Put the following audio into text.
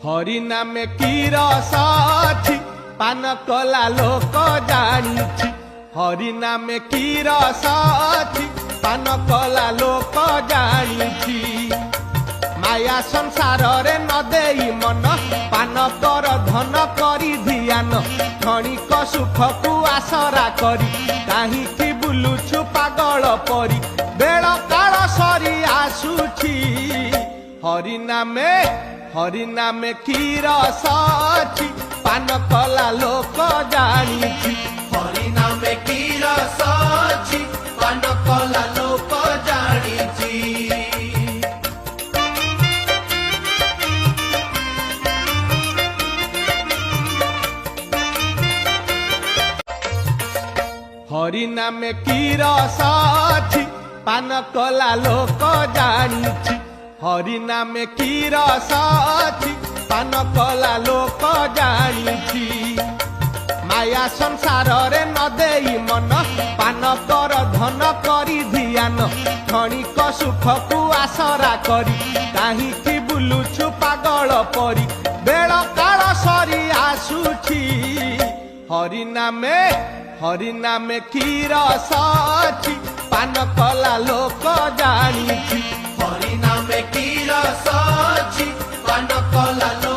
हरि नामे की रस अछि पान कला लोक जानिछि। हरि नामे की रस अछि पान कला लोक जानिछि। माया संसार रे न देई मन पान कर धन करी ध्यान। क्षणिक सुख को आसरा करी काहींकि बुलुछु पागल परी। बेल काल सरी आसुछि हरि नामे की रस अछि पान कला लोक जानिछि। हरि नामे की रस अछि पान कला लोक जानिछि। हरि नामे की रस अछि पान कला लोक जानिछि। हरि नामे की रस अछि पान कला लोक जानिछि। माया संसार रे न देई मन पान कर धन करी ध्यान। क्षणिक सुख को आसरा करी काहींकि बुलुछु पागल परी। बेल काल सरी आसुछि हरि नामे की रस अछि पान कला लोक जानिछि। हरि नामे की रस अछि पान कला लोक